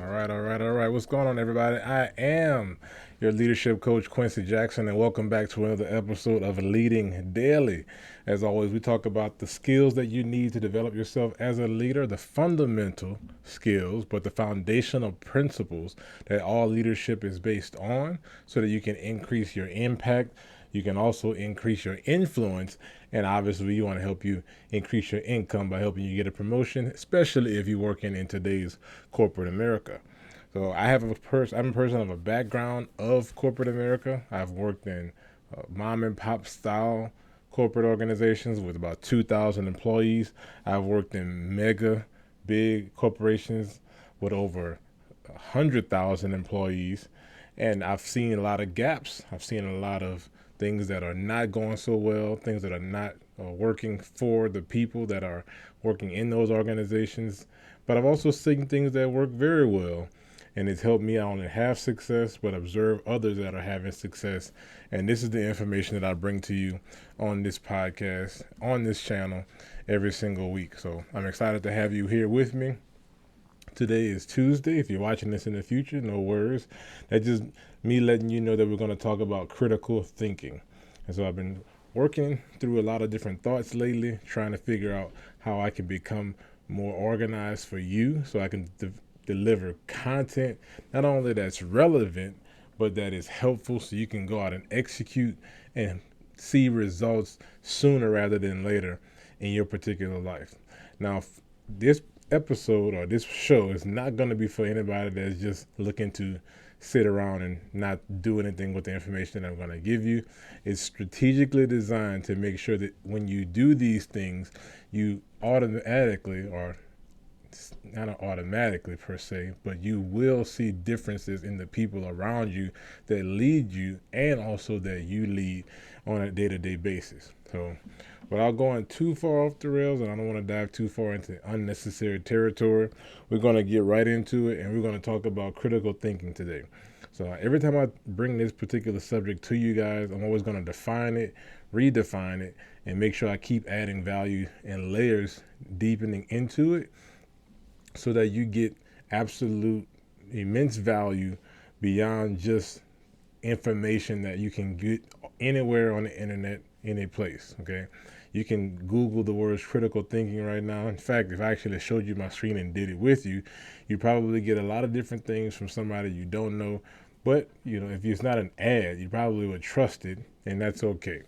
All right. What's going on, everybody? I am your leadership coach, Quincy Jackson, and welcome back to another episode of Leading Daily. As always, we talk about the skills that you need to develop yourself as a leader, the fundamental skills, but the foundational principles that all leadership is based on so that you can increase your impact. You can also increase your influence, and obviously, we want to help you increase your income by helping you get a promotion, especially if you're working in today's corporate America. So I'm a person of a background of corporate America. I've worked in mom and pop style corporate organizations with about 2,000 employees. I've worked in mega big corporations with over 100,000 employees, and I've seen a lot of gaps. I've seen a lot of things that are not going so well, things that are not working for the people that are working in those organizations. But I've also seen things that work very well. And it's helped me not only have success, but observe others that are having success. And this is the information that I bring to you on this podcast, on this channel, every single week. So I'm excited to have you here with me. Today is Tuesday. If you're watching this in the future, no worries. That's just me letting you know that we're going to talk about critical thinking. And so I've been working through a lot of different thoughts lately, trying to figure out how I can become more organized for you so I can deliver content not only that's relevant, but that is helpful so you can go out and execute and see results sooner rather than later in your particular life. Now, this episode or this show is not going to be for anybody that's just looking to sit around and not do anything with the information that I'm going to give you. It's strategically designed to make sure that when you do these things, you automatically, or not automatically per se, but you will see differences in the people around you that lead you and also that you lead on a day-to-day basis. So without going too far off the rails, and I don't want to dive too far into unnecessary territory, we're going to get right into it, and we're going to talk about critical thinking today. So every time I bring this particular subject to you guys, I'm always going to define it, redefine it, and make sure I keep adding value and layers deepening into it so that you get absolute immense value beyond just information that you can get anywhere on the internet, any place. Okay, you can Google the words critical thinking right now. In fact, if I actually showed you my screen and did it with you, you probably get a lot of different things from somebody you don't know. But if it's not an ad, you probably would trust it, and that's okay.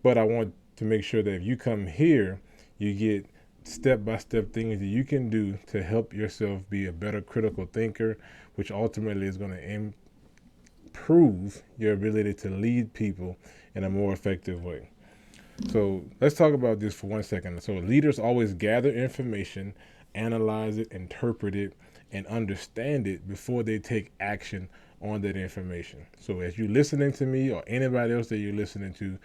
But I want to make sure that if you come here, you get step-by-step things that you can do to help yourself be a better critical thinker, which ultimately is going to improve your ability to lead people in a more effective way. So let's talk about this for 1 second. So leaders always gather information, analyze it, interpret it, and understand it before they take action on that information. So as you're listening to me or anybody else that you're listening to,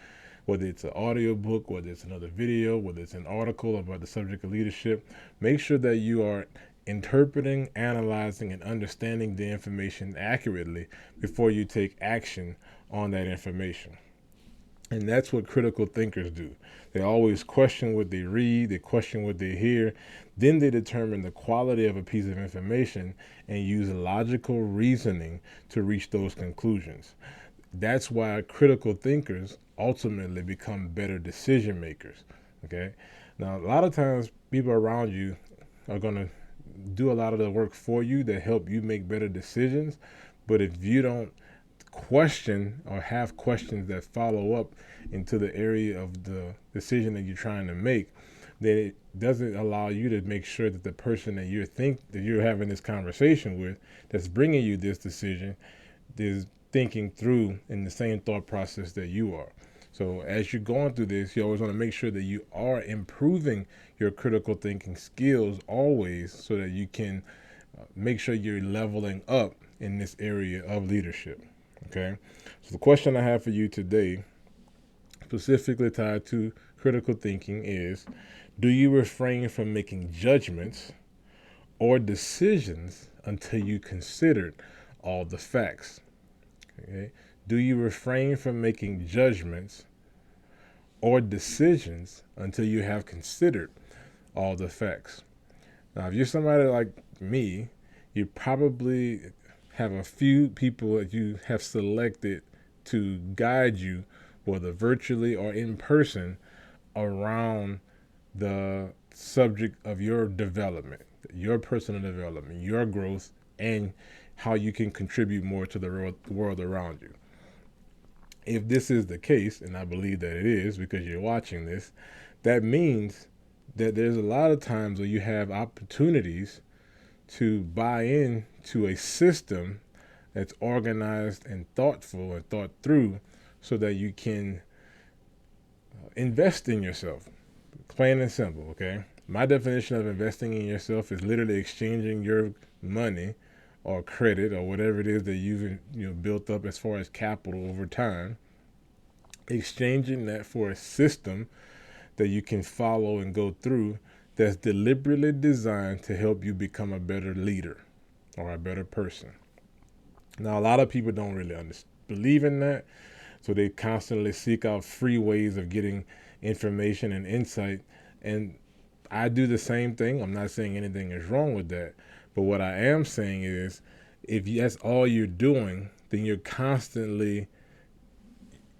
whether it's an audio book, whether it's another video, whether it's an article about the subject of leadership, make sure that you are interpreting, analyzing, and understanding the information accurately before you take action on that information. And that's what critical thinkers do. They always question what they read, they question what they hear, then they determine the quality of a piece of information and use logical reasoning to reach those conclusions. That's why critical thinkers ultimately become better decision makers. Okay. Now, a lot of times people around you are going to do a lot of the work for you that help you make better decisions. But if you don't question or have questions that follow up into the area of the decision that you're trying to make, then it doesn't allow you to make sure that the person that you're having this conversation with, that's bringing you this decision, is thinking through in the same thought process that you are. So as you're going through this, you always want to make sure that you are improving your critical thinking skills always so that you can make sure you're leveling up in this area of leadership. Okay. So the question I have for you today, specifically tied to critical thinking, is: do you refrain from making judgments or decisions until you considered all the facts? Okay. Do you refrain from making judgments or decisions until you have considered all the facts? Now, if you're somebody like me, you probably have a few people that you have selected to guide you, whether virtually or in person, around the subject of your development, your personal development, your growth, and how you can contribute more to the world around you. If this is the case, and I believe that it is because you're watching this, that means that there's a lot of times where you have opportunities to buy in to a system that's organized and thoughtful and thought through so that you can invest in yourself. Plain and simple, okay? My definition of investing in yourself is literally exchanging your money or credit or whatever it is that you've built up as far as capital over time, exchanging that for a system that you can follow and go through that's deliberately designed to help you become a better leader or a better person. Now, a lot of people don't really believe in that, so they constantly seek out free ways of getting information and insight. And I do the same thing. I'm not saying anything is wrong with that. But what I am saying is, if that's all you're doing, then you're constantly,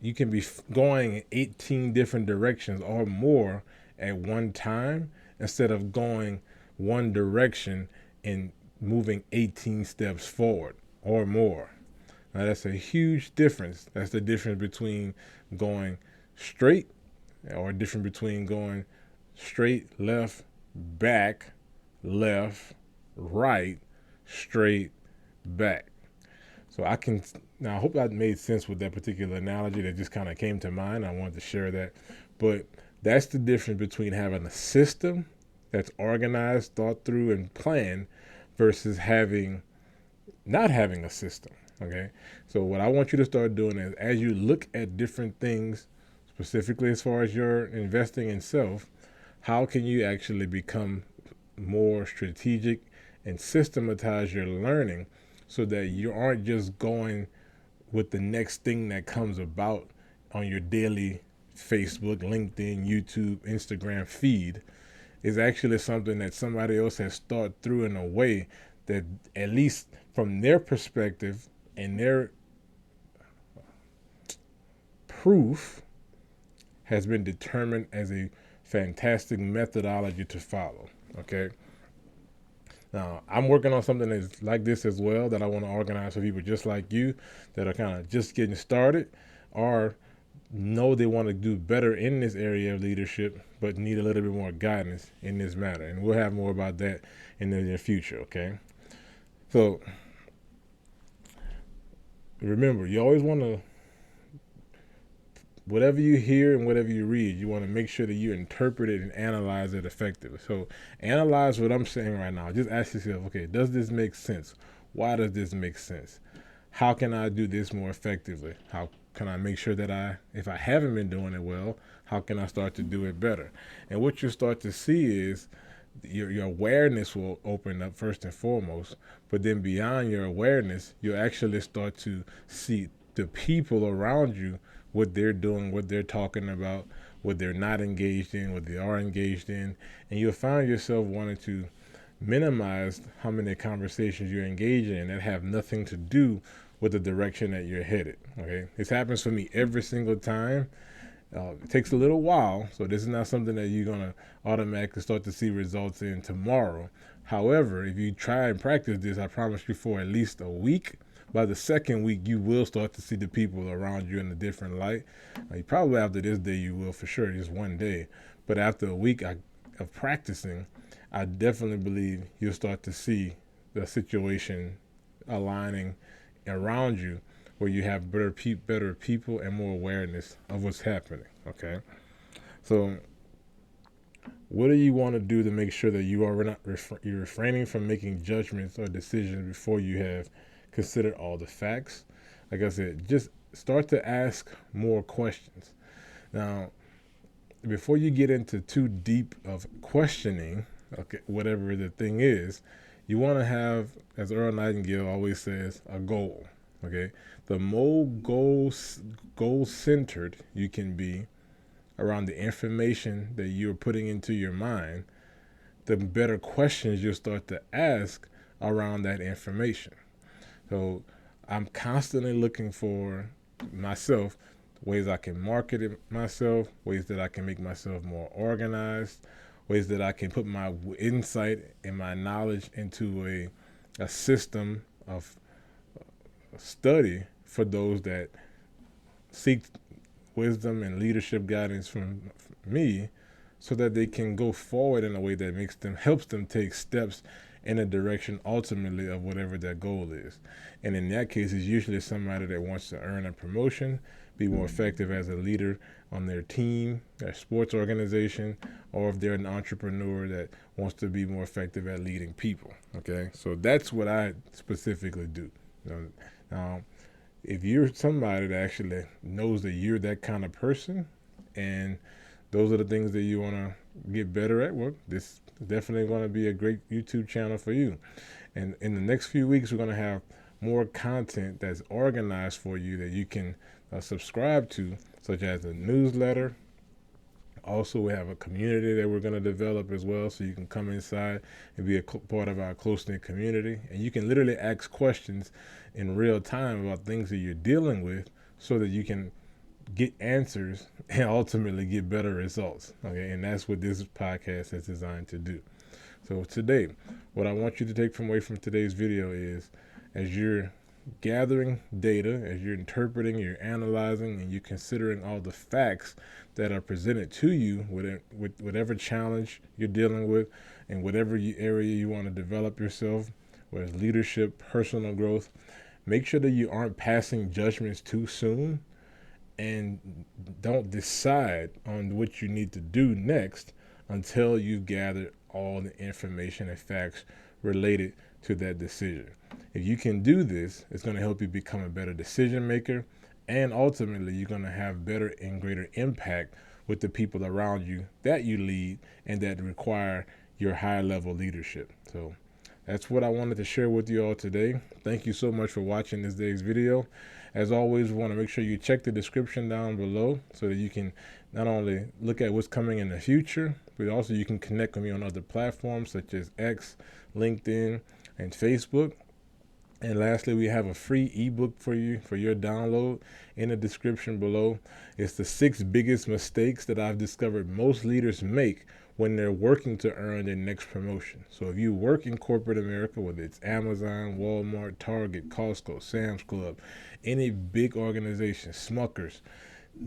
you can be going in 18 different directions or more at one time instead of going one direction and moving 18 steps forward or more. Now, that's a huge difference. That's the difference between going straight or different between going straight, left, back, left, right, straight, back. So I can, now I hope that made sense with that particular analogy that just kind of came to mind. I wanted to share that. But that's the difference between having a system that's organized, thought through, and planned versus not having a system. Okay. So what I want you to start doing is, as you look at different things, specifically as far as your investing in self, how can you actually become more strategic and systematize your learning so that you aren't just going with the next thing that comes about on your daily Facebook, LinkedIn, YouTube, Instagram feed? Is actually something that somebody else has thought through in a way that, at least from their perspective and their proof, has been determined as a fantastic methodology to follow. Okay. Now, I'm working on something that's like this as well, that I want to organize for people just like you that are kind of just getting started or know they want to do better in this area of leadership but need a little bit more guidance in this matter. And we'll have more about that in the near future, okay? So remember, you always want to, whatever you hear and whatever you read, you want to make sure that you interpret it and analyze it effectively. So analyze what I'm saying right now. Just ask yourself, okay, does this make sense? Why does this make sense? How can I do this more effectively? How can I make sure that if I haven't been doing it well, how can I start to do it better? And what you start to see is your awareness will open up first and foremost, but then beyond your awareness, you'll actually start to see the people around you, what they're doing, what they're talking about, what they're not engaged in, what they are engaged in, and you'll find yourself wanting to minimize how many conversations you're engaging in that have nothing to do with the direction that you're headed. Okay, this happens for me every single time. It takes a little while, so this is not something that you're gonna automatically start to see results in tomorrow. However, if you try and practice this, I promise you, for at least a week, by the second week, you will start to see the people around you in a different light. Probably after this day, you will for sure, just one day. But after a week of practicing, I definitely believe you'll start to see the situation aligning around you where you have better people and more awareness of what's happening. Okay. So what do you want to do to make sure that you are not you're refraining from making judgments or decisions before you have considered all the facts? Like I said, just start to ask more questions. Now, before you get into too deep of questioning, okay, whatever the thing is, you want to have, as Earl Nightingale always says, a goal. Okay, the more goal-centered you can be around the information that you're putting into your mind, the better questions you'll start to ask around that information. So I'm constantly looking for myself ways I can market it myself, ways that I can make myself more organized, ways that I can put my insight and my knowledge into a system of study for those that seek wisdom and leadership guidance from me, so that they can go forward in a way that helps them take steps in a direction ultimately of whatever their goal is. And in that case, it's usually somebody that wants to earn a promotion, be more effective as a leader on their team, their sports organization, or if they're an entrepreneur that wants to be more effective at leading people. Okay, so that's what I specifically do. Now, if you're somebody that actually knows that you're that kind of person, and those are the things that you want to get better at, well, this is definitely going to be a great YouTube channel for you. And in the next few weeks, we're going to have more content that's organized for you that you can subscribe to, such as a newsletter. Also, we have a community that we're going to develop as well, so you can come inside and be a part of our close-knit community. And you can literally ask questions in real time about things that you're dealing with, so that you can get answers and ultimately get better results. Okay, and that's what this podcast is designed to do. So today, what I want you to take away from today's video is, as you're gathering data, as you're interpreting, you're analyzing, and you're considering all the facts that are presented to you with whatever challenge you're dealing with, and whatever area you want to develop yourself, whether it's leadership, personal growth, make sure that you aren't passing judgments too soon, and don't decide on what you need to do next until you've gathered all the information and facts related to that decision. If you can do this, it's going to help you become a better decision maker, and ultimately you're going to have better and greater impact with the people around you that you lead and that require your high level leadership. So that's what I wanted to share with you all today. Thank you so much for watching this day's video. As always, we want to make sure you check the description down below, so that you can not only look at what's coming in the future, but also you can connect with me on other platforms such as X, LinkedIn, and Facebook. And lastly, we have a free ebook for you for your download in the description below. It's the 6 biggest mistakes that I've discovered most leaders make when they're working to earn their next promotion. So if you work in corporate America, whether it's Amazon, Walmart, Target, Costco, Sam's Club, any big organization, Smuckers,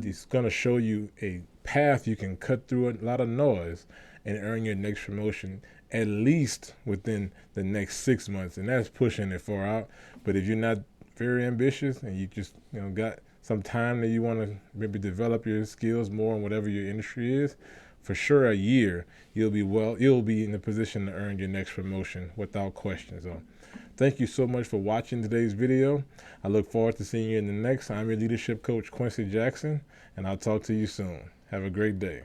it's going to show you a path you can cut through a lot of noise and earn your next promotion, at least within the next 6 months. And that's pushing it far out. But if you're not very ambitious and you just got some time that you want to maybe develop your skills more in whatever your industry is, for sure a year you'll be in the position to earn your next promotion without question. So thank you so much for watching today's video. I look forward to seeing you in the next. I'm your leadership coach, Quincy Jackson, and I'll talk to you soon. Have a great day.